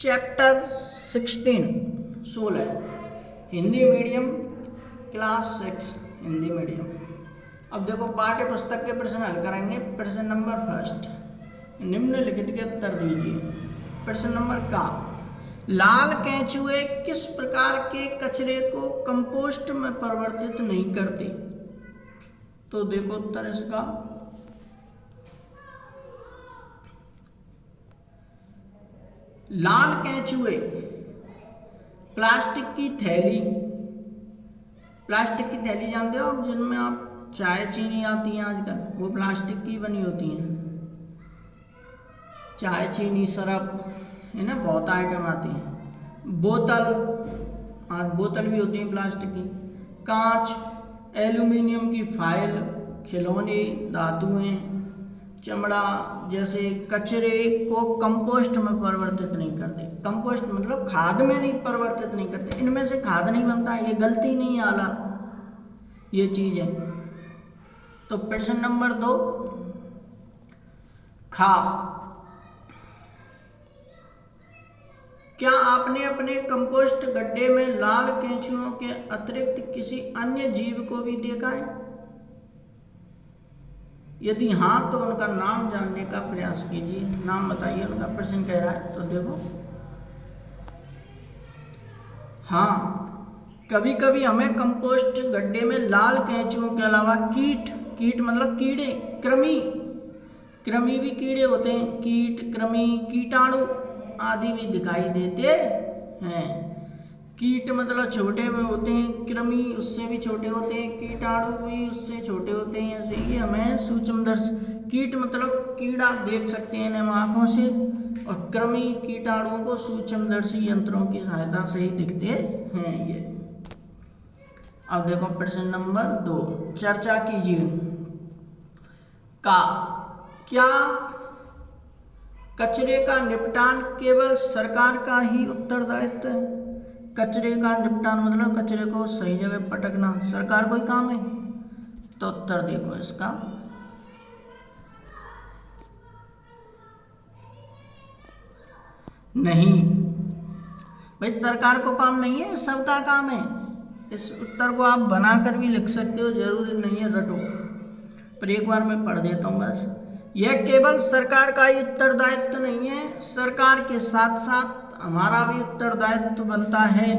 Chapter 16 Hindi medium class 6 Hindi medium. अब देखो पाठ्य पुस्तक के प्रश्न हल करेंगे। प्रश्न नंबर फर्स्ट, निम्नलिखित के उत्तर दीजिए। प्रश्न नंबर का, लाल केंचुए किस प्रकार के कचरे को कंपोस्ट में परिवर्तित नहीं करते? तो देखो उत्तर इसका, लाल केंचुए प्लास्टिक की थैली जानते हो आप, जिनमें आप चाय चीनी आती है आजकल, वो प्लास्टिक की बनी होती हैं। चाय चीनी सरफ है ना, बहुत आइटम आती हैं। बोतल भी होती है प्लास्टिक की। कांच, एल्यूमिनियम की फाइल, खिलौने, धातुएं, चमड़ा जैसे कचरे को कंपोस्ट में परिवर्तित नहीं करते। कंपोस्ट मतलब खाद में नहीं परिवर्तित नहीं करते, इनमें से खाद नहीं बनता, ये गलती नहीं है आला, ये चीज है। तो प्रश्न नंबर 2 खा, क्या आपने अपने कंपोस्ट गड्ढे में लाल केंचुओं के अतिरिक्त किसी अन्य जीव को भी देखा है? यदि हाँ तो उनका नाम जानने का प्रयास कीजिए। नाम बताइए उनका, प्रश्न कह रहा है। तो देखो, हाँ, कभी कभी हमें कंपोस्ट गड्ढे में लाल केंचुओं के अलावा कीट मतलब कीड़े, कृमि भी कीड़े होते हैं, कीट, कृमि, कीटाणु आदि भी दिखाई देते हैं। कीट मतलब छोटे में होते हैं, कृमि उससे भी छोटे होते हैं, कीटाणु भी उससे छोटे होते हैं। ऐसे ही हमें सूक्ष्मदर्शी, कीट मतलब कीड़ा देख सकते हैं हम आँखों से, और कृमि कीटाणुओं को सूक्ष्मदर्शी यंत्रों की सहायता से ही दिखते हैं ये। अब देखो प्रश्न नंबर 2, चर्चा कीजिए। क्या कचरे का निपटान केवल सरकार का ही उत्तरदायित्व है? कचरे का निपटान मतलब कचरे को सही जगह पटकना सरकार को ही काम है? तो उत्तर देखो इसका, नहीं भाई, सरकार को काम नहीं है, सबका काम है। इस उत्तर को आप बनाकर भी लिख सकते हो, जरूरी नहीं है रटो, पर एक बार मैं पढ़ देता हूँ बस। यह केवल सरकार का ही उत्तरदायित्व नहीं है, सरकार के साथ साथ हमारा भी उत्तरदायित्व बनता है।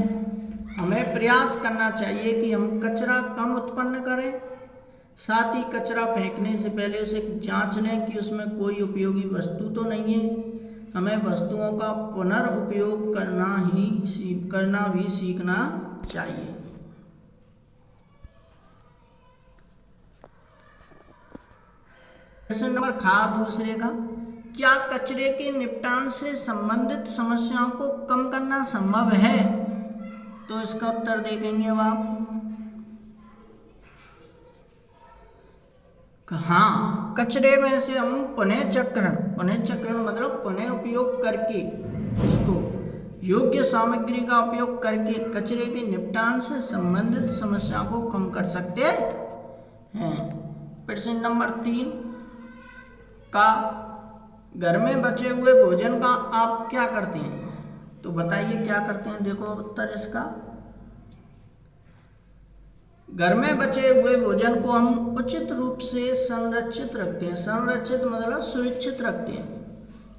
हमें प्रयास करना चाहिए कि हम कचरा कम उत्पन्न करें, साथ ही कचरा फेंकने से पहले उसे जांच लें कि उसमें कोई उपयोगी वस्तु तो नहीं है। हमें वस्तुओं का पुनर्उपयोग करना भी सीखना चाहिए। प्रश्न नंबर दूसरे का, क्या कचरे के निपटान से संबंधित समस्याओं को कम करना संभव है? तो इसका उत्तर देखेंगे अब आप। हाँ, कचरे में से हम पुनः चक्रण मतलब पुनः उपयोग करके, उसको योग्य सामग्री का उपयोग करके कचरे के निपटान से संबंधित समस्याओं को कम कर सकते हैं। प्रश्न नंबर 3 का, घर में बचे हुए भोजन का आप क्या करते हैं? तो बताइए क्या करते हैं। देखो उत्तर इसका, घर में बचे हुए भोजन को हम उचित रूप से संरक्षित रखते हैं। संरक्षित मतलब सुरक्षित रखते हैं,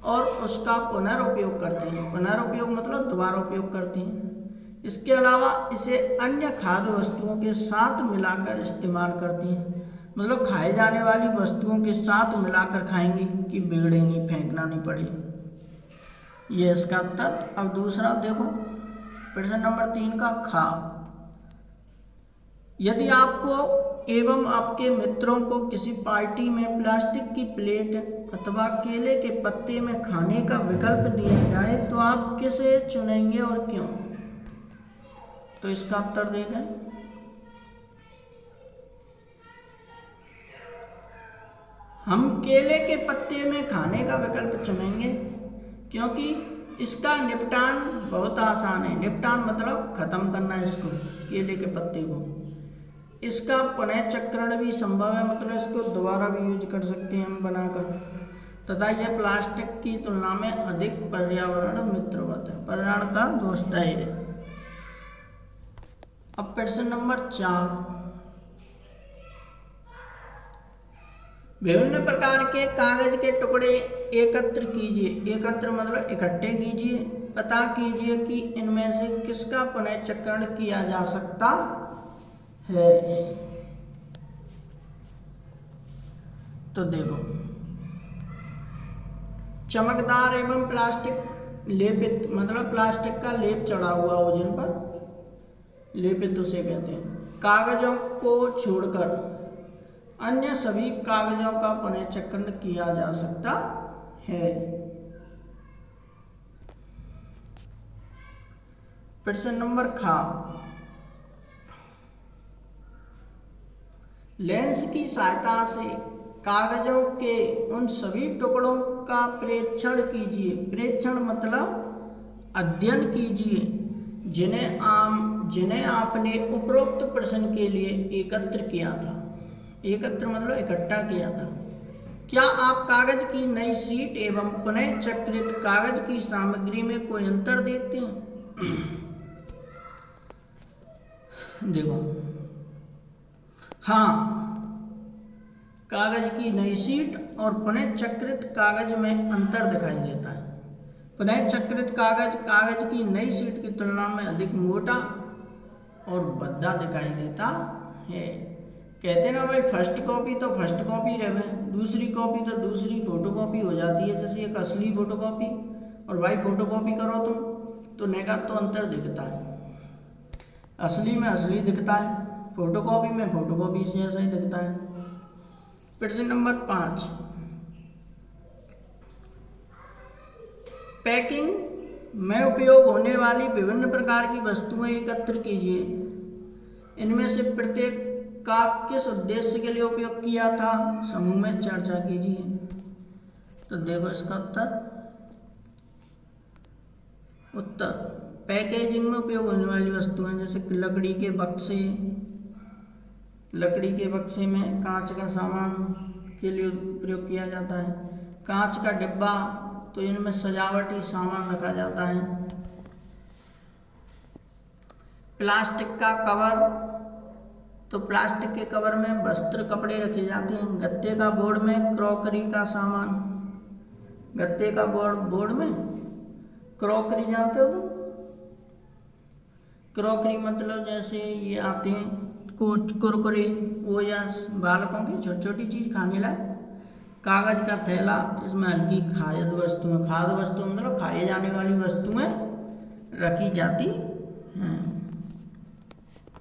और उसका पुनर्उपयोग करते हैं। पुनर्उपयोग मतलब दोबारा उपयोग करते हैं। इसके अलावा इसे अन्य खाद्य वस्तुओं के साथ मिलाकर इस्तेमाल करते हैं, मतलब खाए जाने वाली वस्तुओं के साथ मिलाकर खाएंगे कि बिगड़े नहीं, फेंकना नहीं पड़े। ये इसका उत्तर। अब दूसरा देखो, प्रश्न नंबर 3 का खा, यदि आपको एवं आपके मित्रों को किसी पार्टी में प्लास्टिक की प्लेट अथवा केले के पत्ते में खाने का विकल्प दिया जाए तो आप किसे चुनेंगे और क्यों? तो इसका उत्तर देखें। हम केले के पत्ते में खाने का विकल्प चुनेंगे क्योंकि इसका निपटान बहुत आसान है। निपटान मतलब खत्म करना इसको, केले के पत्ते को। इसका पुनः चक्रण भी संभव है, मतलब इसको दोबारा भी यूज कर सकते हैं हम बनाकर। तथा यह प्लास्टिक की तुलना में अधिक पर्यावरण मित्रवत है, पर्यावरण का दोस्त है ये। अब प्रश्न नंबर 4, विभिन्न प्रकार के कागज के टुकड़े एकत्र कीजिए। एकत्र मतलब इकट्ठे कीजिए। पता कीजिए कि इनमें से किसका पुनःचक्रण किया जा सकता है। तो देखो, चमकदार एवं प्लास्टिक लेपित मतलब प्लास्टिक का लेप चढ़ा हुआ हो जिन पर, लेपित उसे कहते हैं। कागजों को छोड़कर अन्य सभी कागजों का पुनःचक्रण किया जा सकता है। प्रश्न नंबर ख, लेंस की सहायता से कागजों के उन सभी टुकड़ों का प्रेक्षण कीजिए। प्रेक्षण मतलब अध्ययन कीजिए जिन्हें आपने उपरोक्त प्रश्न के लिए एकत्र किया था। एकत्र मतलब इकट्ठा किया था। क्या आप कागज की नई शीट एवं पुनः चक्रित कागज की सामग्री में कोई अंतर देखते हैं? देखो, हाँ, कागज की नई शीट और पुनः चक्रित कागज में अंतर दिखाई देता है। पुनः चक्रित कागज कागज की नई शीट की तुलना में अधिक मोटा और भद्दा दिखाई देता है। कहते ना भाई, फर्स्ट कॉपी तो फर्स्ट कॉपी रहे, दूसरी कॉपी तो दूसरी फोटोकॉपी हो जाती है। जैसे एक असली फोटोकॉपी और भाई फोटोकॉपी करो तो नेका तो अंतर दिखता है। असली में असली दिखता है, फोटोकॉपी में फोटोकॉपी जैसा ही दिखता है। प्रश्न नंबर 5, पैकिंग में उपयोग होने वाली विभिन्न प्रकार की वस्तुएं एकत्र कीजिए। इनमें से प्रत्येक का किस उद्देश्य के लिए उपयोग किया था, समूह में चर्चा कीजिए। तो देखो इसका उत्तर पैकेजिंग में उपयोग होने वाली वस्तुएं जैसे लकड़ी के बक्से में कांच का सामान के लिए प्रयोग किया जाता है। कांच का डिब्बा, तो इनमें सजावटी सामान रखा जाता है। प्लास्टिक का कवर, तो प्लास्टिक के कवर में वस्त्र कपड़े रखे जाते हैं। गत्ते का बोर्ड में क्रॉकरी का सामान, गत्ते का बोर्ड में क्रॉकरी, जानते हो तुम? क्रॉकरी मतलब जैसे ये आते हैं कुरकुरे, वो या बालकों की छोटी छोटी चीज़ खाने लायक। कागज का थैला, इसमें हल्की खाद्य वस्तुएं मतलब खाए जाने वाली वस्तुएं रखी जाती हैं।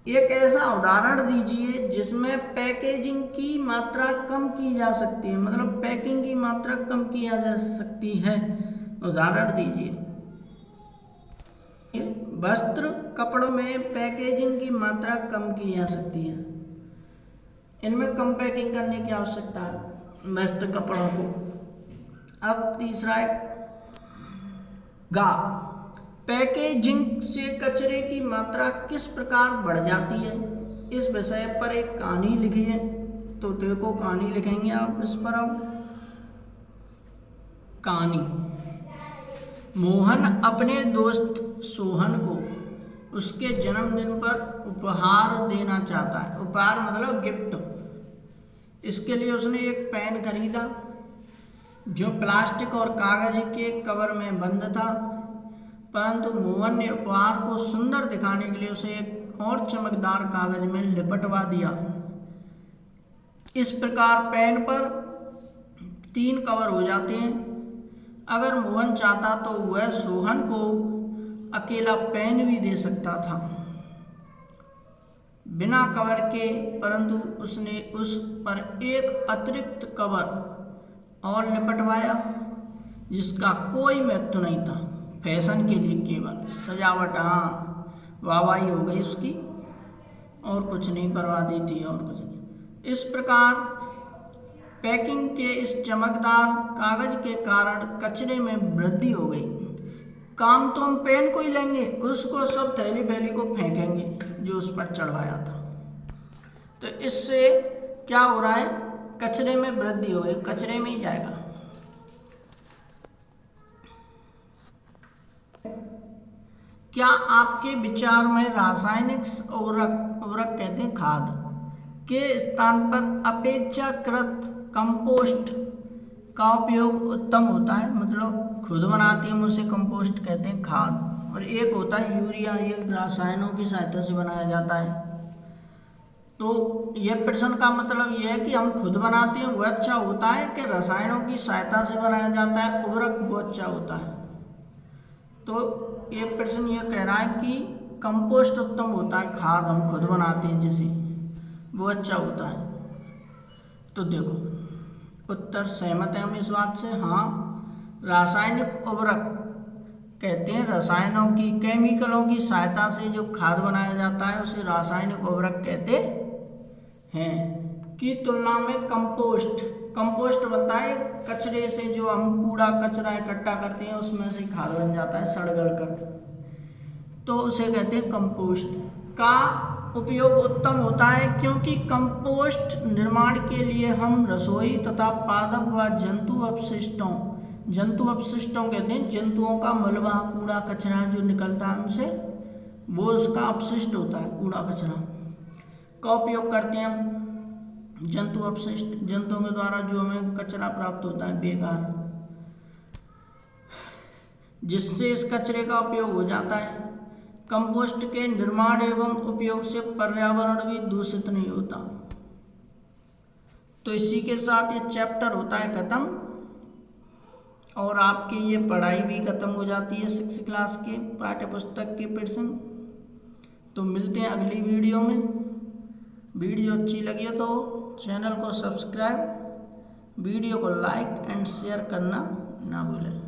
एक ऐसा उदाहरण दीजिए जिसमें पैकेजिंग की मात्रा कम की जा सकती है, मतलब पैकिंग की मात्रा कम की जा सकती है। उदाहरण दीजिए। वस्त्र कपड़ों में पैकेजिंग की मात्रा कम की जा सकती है, इनमें कम पैकिंग करने की आवश्यकता है वस्त्र कपड़ों को। अब तीसरा है गा, पैकेजिंग से कचरे की मात्रा किस प्रकार बढ़ जाती है। इस विषय पर एक कहानी लिखी है। तो देखो कहानी लिखेंगे आप इस पर। अब कहानी, मोहन अपने दोस्त सोहन को उसके जन्मदिन पर उपहार देना चाहता है। उपहार मतलब गिफ्ट। इसके लिए उसने एक पेन खरीदा जो प्लास्टिक और कागज के कवर में बंद था, परंतु मोहन ने उपहार को सुंदर दिखाने के लिए उसे एक और चमकदार कागज में लिपटवा दिया। इस प्रकार पेन पर 3 कवर हो जाते हैं। अगर मोहन चाहता तो वह सोहन को अकेला पेन भी दे सकता था बिना कवर के, परंतु उसने उस पर एक अतिरिक्त कवर और लिपटवाया जिसका कोई महत्व नहीं था। फैशन के लिए, केवल सजावट, हाँ वाहवाही हो गई उसकी, और कुछ नहीं, बर्बादी थी और कुछ नहीं। इस प्रकार पैकिंग के इस चमकदार कागज के कारण कचरे में वृद्धि हो गई। काम तो हम पेन को ही लेंगे, उसको सब थैली को फेंकेंगे जो उस पर चढ़वाया था। तो इससे क्या हो रहा है, कचरे में वृद्धि हो गई, कचरे में ही जाएगा। क्या आपके विचार में रासायनिक उर्वरक कहते हैं खाद के स्थान पर अपेक्षाकृत कंपोस्ट का उपयोग उत्तम होता है, मतलब खुद बनाते हैं उसे कंपोस्ट कहते हैं खाद। और एक होता है यूरिया, ये रसायनों की सहायता से बनाया जाता है। तो यह प्रश्न का मतलब यह है कि हम खुद बनाते हैं वह अच्छा होता है कि रसायनों की सहायता से बनाया जाता है उर्वरक वो अच्छा होता है। तो ये प्रश्न ये कह रहा है कि कंपोस्ट उत्तम होता है, खाद हम खुद बनाते हैं जिसे, वो अच्छा होता है। तो देखो उत्तर सहमत है हम इस बात से। हाँ, रासायनिक उर्वरक कहते हैं रसायनों की, केमिकलों की सहायता से जो खाद बनाया जाता है उसे रासायनिक उर्वरक कहते हैं की तुलना में कंपोस्ट बनता है कचरे से, जो हम कूड़ा कचरा इकट्ठा करते हैं उसमें से खाद बन जाता है सड़ गल कर, तो उसे कहते हैं कंपोस्ट का उपयोग उत्तम होता है, क्योंकि कंपोस्ट निर्माण के लिए हम रसोई तथा पादप व जंतु अपशिष्टों कहते हैं, जंतुओं का मलबा कूड़ा कचरा जो निकलता है उनसे, वो उसका अपशिष्ट होता है कूड़ा कचरा का उपयोग करते हैं हम। जंतु अपशिष्ट, जंतुओं के द्वारा जो हमें कचरा प्राप्त होता है बेकार, जिससे इस कचरे का उपयोग हो जाता है। कंपोस्ट के निर्माण एवं उपयोग से पर्यावरण भी दूषित नहीं होता। तो इसी के साथ ये चैप्टर होता है खत्म और आपकी ये पढ़ाई भी खत्म हो जाती है 6th क्लास के पाठ्य पुस्तक के प्रश्न। तो मिलते हैं अगली वीडियो में। वीडियो अच्छी लगी तो चैनल को सब्सक्राइब, वीडियो को लाइक एंड शेयर करना ना भूलें।